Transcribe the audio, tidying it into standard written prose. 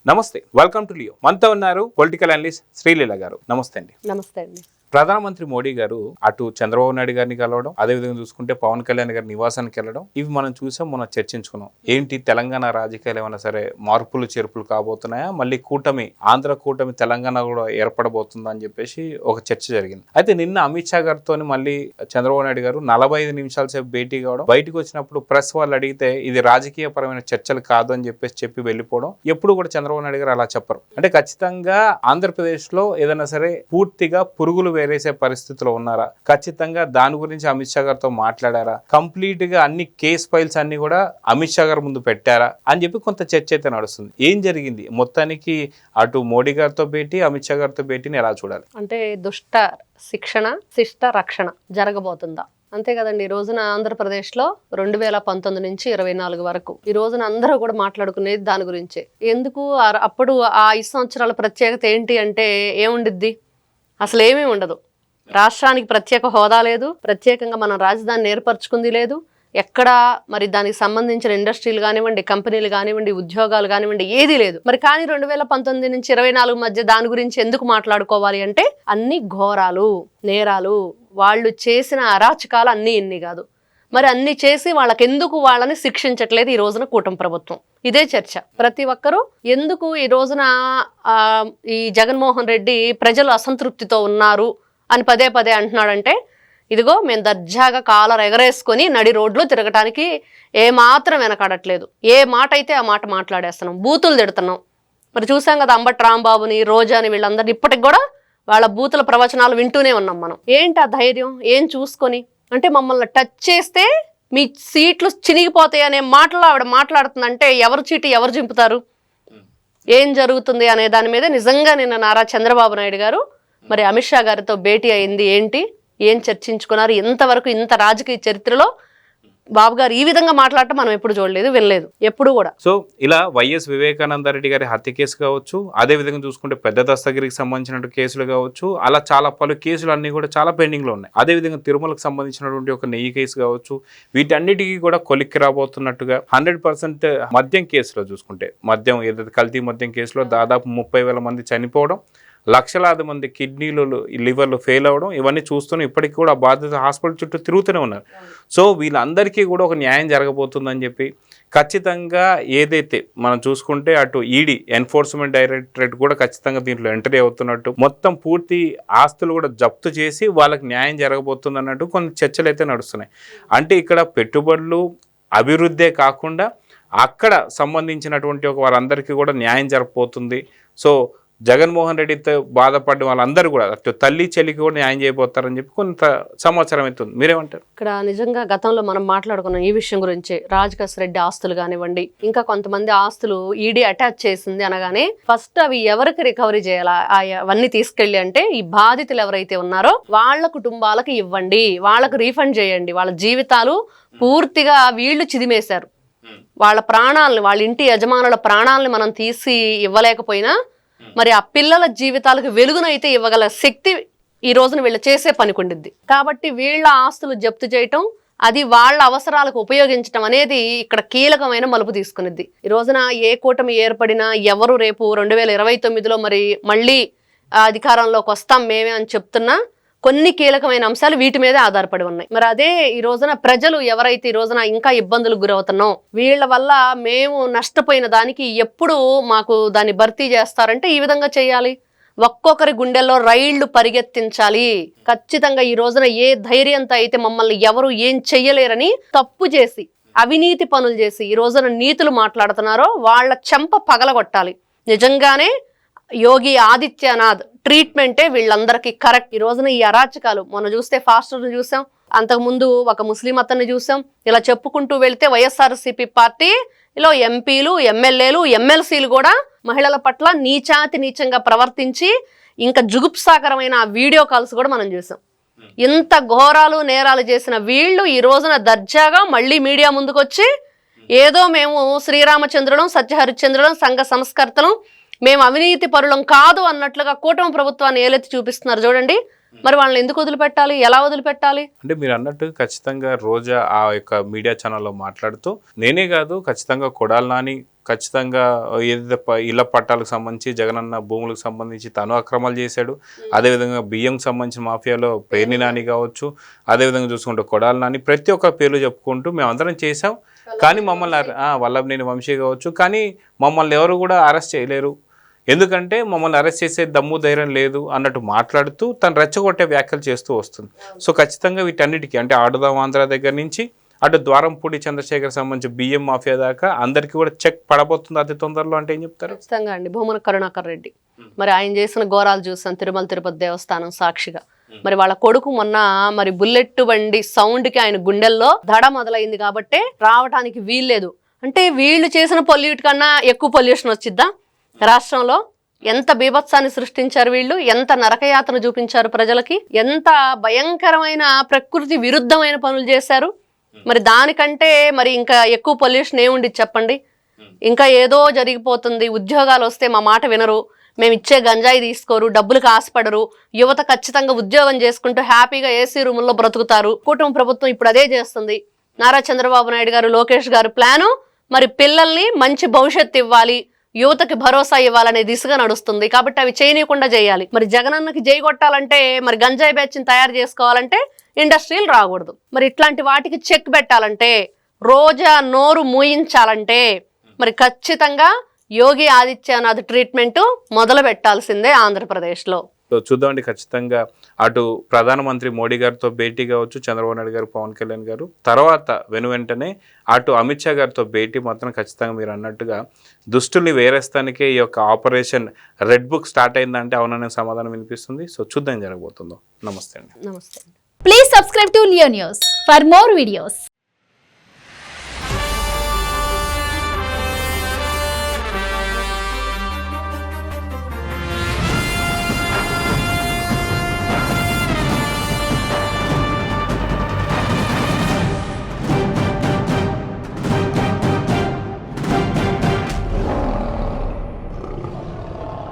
నమస్తే, welcome to Leo. మనతో ఉన్నారు పొలిటికల్ అనలిస్ట్ శ్రీలీల గారు. నమస్తే అండి. నమస్తే అండి. ప్రధానమంత్రి మోడీ గారు అటు చంద్రబాబు నాయుడు గారిని కలవడం, అదేవిధంగా చూసుకుంటే పవన్ కళ్యాణ్ గారి నివాసానికి వెళ్ళడం, ఇవి మనం చూసాం, మనం చర్చించుకున్నాం. ఏంటి తెలంగాణ రాజకీయాలు ఏమైనా సరే మార్పులు చేర్పులు కాబోతున్నాయా, మళ్ళీ కూటమి ఆంధ్ర కూటమి తెలంగాణ కూడా ఏర్పడబోతుందా అని చెప్పేసి ఒక చర్చ జరిగింది. అయితే నిన్న అమిత్ షా గారితో మళ్ళీ చంద్రబాబు నాయుడు గారు 45 నిమిషాల సేపు భేటీ కావడం, బయటకు వచ్చినప్పుడు ప్రెస్ వాళ్ళు అడిగితే ఇది రాజకీయ పరమైన చర్చలు కాదు అని చెప్పి వెళ్ళిపోవడం. ఎప్పుడు కూడా చంద్రబాబు నాయుడు గారు అలా చెప్పరు. అంటే ఖచ్చితంగా ఆంధ్రప్రదేశ్ లో ఏదైనా సరే పూర్తిగా పురుగులు వేరేసే పరిస్థితిలో ఉన్నారా, ఖచ్చితంగా దాని గురించి అమిత్ షా గారితో మాట్లాడారా, కంప్లీట్ గా అన్ని కేస్ ఫైల్స్ అన్ని కూడా అమిత్ షా గారి ముందు పెట్టారా అని చెప్పి కొంత చర్చ అయితే నడుస్తుంది. ఏం జరిగింది మొత్తానికి? అటు మోడీ గారితో భేటీ, అమిత్ షా గారితో భేటీని ఎలా చూడాలి? అంటే దుష్ట శిక్షణ, శిష్ట రక్షణ జరగబోతుందా? అంతే కదండి. ఈ రోజున ఆంధ్రప్రదేశ్లో 2019 నుంచి 24 వరకు ఈ రోజున అందరూ కూడా మాట్లాడుకునేది దాని గురించే. ఎందుకు అప్పుడు ఆ 5 సంవత్సరాల ప్రత్యేకత ఏంటి అంటే ఏముండిద్ది? అసలు ఏమీ ఉండదు. రాష్ట్రానికి ప్రత్యేక హోదా లేదు, ప్రత్యేకంగా మనం రాజధానిని ఏర్పరచుకుంది లేదు, ఎక్కడ మరి దానికి సంబంధించిన ఇండస్ట్రీలు కానివ్వండి, కంపెనీలు కానివ్వండి, ఉద్యోగాలు కానివ్వండి, ఏదీ లేదు. మరి కానీ 2019 నుంచి 24 మధ్య దాని గురించి ఎందుకు మాట్లాడుకోవాలి అంటే అన్ని ఘోరాలు, నేరాలు, వాళ్ళు చేసిన అరాచకాలు అన్నీ ఇన్ని కాదు. మరి అన్ని చేసి వాళ్ళని శిక్షించట్లేదు ఈ రోజున కూటమి ప్రభుత్వం. ఇదే చర్చ. ప్రతి ఒక్కరూ ఎందుకు ఈ రోజున ఈ జగన్మోహన్ రెడ్డి ప్రజలు అసంతృప్తితో ఉన్నారు అని పదే పదే అంటున్నాడంటే, ఇదిగో మేము దర్జాగా కాలర్ ఎగరేసుకొని నడి రోడ్లు తిరగటానికి ఏమాత్రం వెనకాడట్లేదు. ఏ మాట అయితే ఆ మాట మాట్లాడేస్తున్నాం, బూతులు తిడుతున్నాం. మరి చూసాం కదా అంబటి రాంబాబుని, రోజాని, వీళ్ళందరినీ ఇప్పటికి కూడా వాళ్ళ బూతుల ప్రవచనాలు వింటూనే ఉన్నాం మనం. ఏంటి ఆ ధైర్యం? ఏం చూసుకొని అంటే మమ్మల్ని టచ్ చేస్తే మీ సీట్లు చినిగిపోతాయి అనే మాటలు ఆవిడ మాట్లాడుతుందంటే ఎవరు చీటి ఎవరు చింపుతారు, ఏం జరుగుతుంది అనే దాని మీద నిజంగా నిన్న నారా చంద్రబాబు నాయుడు గారు మరి అమిత్ షా గారితో భేటీ అయింది. ఏంటి, ఏం చర్చించుకున్నారు? ఇంతవరకు ఇంత రాజకీయ చరిత్రలో బాబు గారు ఈ విధంగా మాట్లాడటం మనం ఎప్పుడు చూడలేదు, వినలేదు ఎప్పుడు కూడా. సో ఇలా వైఎస్ వివేకానంద రెడ్డి గారి హత్య కేసు కావచ్చు, అదే విధంగా చూసుకుంటే పెద్ద దస్తగిరికి సంబంధించిన కేసులు కావచ్చు, అలా చాలా పలు కేసులు అన్ని కూడా చాలా పెండింగ్ లో ఉన్నాయి. అదే విధంగా తిరుమలకు సంబంధించినటువంటి ఒక నెయ్యి కేసు కావచ్చు, వీటన్నిటికీ కూడా కొలిక్కి రాబోతున్నట్టుగా 100% మద్యం కేసులో చూసుకుంటే, మద్యం ఏదైతే కల్తీ మద్యం కేసులో దాదాపు 30,000 మంది చనిపోవడం, లక్షలాది మంది కిడ్నీలు, లివర్లు ఫెయిల్ అవ్వడం, ఇవన్నీ చూస్తూనే ఇప్పటికీ కూడా ఆ బాధిత హాస్పిటల్ చుట్టూ తిరుగుతూనే ఉన్నారు. సో వీళ్ళందరికీ కూడా ఒక న్యాయం జరగబోతుందని చెప్పి ఖచ్చితంగా ఏదైతే మనం చూసుకుంటే అటు ఈడీ ఎన్ఫోర్స్మెంట్ డైరెక్టరేట్ కూడా ఖచ్చితంగా దీంట్లో ఎంట్రీ అవుతున్నట్టు, మొత్తం పూర్తి ఆస్తులు కూడా జప్తు చేసి వాళ్ళకి న్యాయం జరగబోతుంది అన్నట్టు కొన్ని చర్చలు అయితే నడుస్తున్నాయి. అంటే ఇక్కడ పెట్టుబడులు అభివృద్ధే కాకుండా అక్కడ సంబంధించినటువంటి ఒక వారందరికీ కూడా న్యాయం జరగబోతుంది. సో జగన్మోహన్ రెడ్డితో బాధపడ్డ వాళ్ళందరూ కూడా అటు తల్లి చెల్లికి కూడా న్యాయం చేయబోతారని చెప్పి కొంత సమాచారం అవుతుంది. మీరేమంటారు? ఇక్కడ నిజంగా గతంలో మనం మాట్లాడుకున్నాం ఈ విషయం గురించి. రాజకేశ్ రెడ్డి ఆస్తులు కానివ్వండి, ఇంకా కొంతమంది ఆస్తులు ఈడీ అటాచ్ చేసింది అనగానే ఫస్ట్ అవి ఎవరికి రికవరీ చేయాలా, అవన్నీ తీసుకెళ్ళి అంటే ఈ బాధితులు ఎవరైతే ఉన్నారో వాళ్ళ కుటుంబాలకు ఇవ్వండి, వాళ్ళకు రీఫండ్ చేయండి. వాళ్ళ జీవితాలు పూర్తిగా వీళ్ళు చిదిమేశారు. వాళ్ళ ప్రాణాలని, వాళ్ళ ఇంటి యజమానుల ప్రాణాలని మనం తీసి ఇవ్వలేకపోయినా మరి ఆ పిల్లల జీవితాలకు వెలుగునైతే ఇవ్వగల శక్తి ఈ రోజున వీళ్ళు చేసే పనికుండిద్ది. కాబట్టి వీళ్ళ ఆస్తులు జప్తు చేయటం, అది వాళ్ళ అవసరాలకు ఉపయోగించడం అనేది ఇక్కడ కీలకమైన మలుపు తీసుకునిద్ది. ఈ రోజున ఏ కూటమి ఏర్పడినా ఎవరు రేపు 2029లో మరి మళ్ళీ అధికారంలోకి వస్తాం మేమే అని చెప్తున్నా కొన్ని కీలకమైన అంశాలు వీటి మీదే ఆధారపడి ఉన్నాయి. మరి అదే ఈ రోజున ప్రజలు ఎవరైతే ఈ రోజున ఇంకా ఇబ్బందులకు గురవుతున్నాం, వీళ్ళ వల్ల మేము నష్టపోయిన దానికి ఎప్పుడు మాకు దాన్ని భర్తీ చేస్తారంటే ఈ విధంగా చేయాలి. ఒక్కొక్కరి గుండెల్లో రైళ్లు పరిగెత్తించాలి. ఖచ్చితంగా ఈ రోజున ఏ ధైర్యంతో అయితే మమ్మల్ని ఎవరు ఏం చెయ్యలేరని తప్పు చేసి అవినీతి పనులు చేసి ఈ రోజున నీతులు మాట్లాడుతున్నారో వాళ్ళ చెంప పగలగొట్టాలి. నిజంగానే యోగి ఆదిత్యనాథ్ ట్రీట్మెంటే వీళ్ళందరికీ కరెక్ట్. ఈ రోజున ఈ అరాచకాలు మనం చూస్తే ఫాస్టర్ని చూసాం, అంతకుముందు ఒక ముస్లిం అతన్ని చూసాం. ఇలా చెప్పుకుంటూ వెళితే వైఎస్ఆర్సీపీ పార్టీలో ఎంపీలు, ఎమ్మెల్యేలు, ఎమ్మెల్సీలు కూడా మహిళల పట్ల నీచంగా ప్రవర్తించి ఇంకా జుగుప్సాకరమైన ఆ వీడియో కాల్స్ కూడా మనం చూసాం. ఇంత ఘోరాలు నేరాలు చేసిన వీళ్ళు ఈ రోజున దర్జాగా మళ్ళీ మీడియా ముందుకొచ్చి ఏదో మేము శ్రీరామచంద్రులం, సత్యహరిశ్చంద్రులం, సంఘ సంస్కర్తలం, మేము అవినీతి పరులం కాదు అన్నట్లుగా కూటమి ప్రభుత్వాన్ని ఏలెత్తి చూపిస్తున్నారు. చూడండి, మరి వాళ్ళని ఎందుకు వదిలిపెట్టాలి, ఎలా వదిలిపెట్టాలి? అంటే మీరు అన్నట్టు ఖచ్చితంగా రోజా ఆ యొక్క మీడియా ఛానల్లో మాట్లాడుతూ నేనే కాదు ఖచ్చితంగా కొడాలి నాని ఖచ్చితంగా ఏదైతే ఇళ్ల పట్టాలకు సంబంధించి జగనన్న భూములకు సంబంధించి తను అక్రమాలు చేశాడు. అదేవిధంగా బియ్యంకి సంబంధించిన మాఫియాలో పేర్ని నాని కావచ్చు, అదేవిధంగా చూసుకుంటే కొడాలి నాని, ప్రతి ఒక్క పేర్లు చెప్పుకుంటూ మేము అందరం చేసాం. కానీ మమ్మల్ని వల్లభనేని వంశీ కావచ్చు, కానీ మమ్మల్ని ఎవరు కూడా అరెస్ట్ చేయలేరు, ఎందుకంటే మమ్మల్ని అరెస్ట్ చేసే దమ్ము ధైర్యం లేదు అన్నట్టు మాట్లాడుతూ తను రెచ్చగొట్టే వ్యాఖ్యలు చేస్తూ వస్తుంది. సో ఖచ్చితంగా వీటన్నిటికీ అంటే ఆడుదాం ఆంధ్ర దగ్గర నుంచి అటు ద్వారంపూడి చంద్రశేఖర్ సంబంధించి బియ్యం మాఫియా దాకా అందరికీ కూడా చెక్ పడబోతుంది అతి తొందరలో అంటే ఏం చెప్తారు? ఖచ్చితంగా అండి. భూమన కరుణాకర్ రెడ్డి మరి ఆయన చేసిన ఘోరాలు చూసాం తిరుమల తిరుపతి దేవస్థానం సాక్షిగా. మరి వాళ్ళ కొడుకు మొన్న మరి బుల్లెట్ బండి సౌండ్ కి ఆయన గుండెల్లో దడ మొదలైంది కాబట్టి రావడానికి వీల్లేదు. అంటే వీళ్ళు చేసిన పొల్యూట్ కన్నా ఎక్కువ పొల్యూషన్ వచ్చిద్దా రాష్ట్రంలో? ఎంత బీభత్సాన్ని సృష్టించారు వీళ్ళు, ఎంత నరకయాతన చూపించారు ప్రజలకి, ఎంత భయంకరమైన ప్రకృతి విరుద్ధమైన పనులు చేశారు. మరి దానికంటే మరి ఇంకా ఎక్కువ పొల్యూషన్ ఏముండి చెప్పండి? ఇంకా ఏదో జరిగిపోతుంది, ఉద్యోగాలు వస్తే మా మాట వినరు, మేము ఇచ్చే గంజాయి తీసుకోరు, డబ్బులకు ఆశపడరు, యువత ఖచ్చితంగా ఉద్యోగం చేసుకుంటూ హ్యాపీగా ఏసీ రూముల్లో బ్రతుకుతారు. కూటమి ప్రభుత్వం ఇప్పుడు అదే చేస్తుంది. నారా చంద్రబాబు నాయుడు గారు, లోకేష్ గారు ప్లాను మరి పిల్లల్ని మంచి భవిష్యత్తు ఇవ్వాలి, యువతకి భరోసా ఇవ్వాలనే దిశగా నడుస్తుంది. కాబట్టి అవి చేయనీయకుండా చేయాలి. మరి జగనన్నకి జై కొట్టాలంటే మరి గంజాయి బ్యాచ్ని తయారు చేసుకోవాలంటే ఇండస్ట్రీలు రాకూడదు. మరి ఇట్లాంటి వాటికి చెక్ పెట్టాలంటే, రోజా నోరు మూయించాలంటే మరి ఖచ్చితంగా యోగి ఆదిత్యనాథ్ ట్రీట్మెంట్ మొదలు పెట్టాల్సిందే ఆంధ్రప్రదేశ్లో. సో చూద్దామండి, ఖచ్చితంగా అటు ప్రధానమంత్రి మోడీ గారితో భేటీ కావచ్చు, చంద్రబాబు నాయుడు గారు, పవన్ కళ్యాణ్ గారు, తర్వాత వెంటనే అటు అమిత్ షా గారితో భేటీ మాత్రం ఖచ్చితంగా మీరు అన్నట్టుగా దుష్టుల్ని వేరేస్తానికే ఈ యొక్క ఆపరేషన్ రెడ్ బుక్ స్టార్ట్ అయిందంటే అవుననే సమాధానం వినిపిస్తుంది. సో చూద్దాం జరగబోతుందో. నమస్తే అండి. నమస్తే. Please subscribe to Leo News for more videos.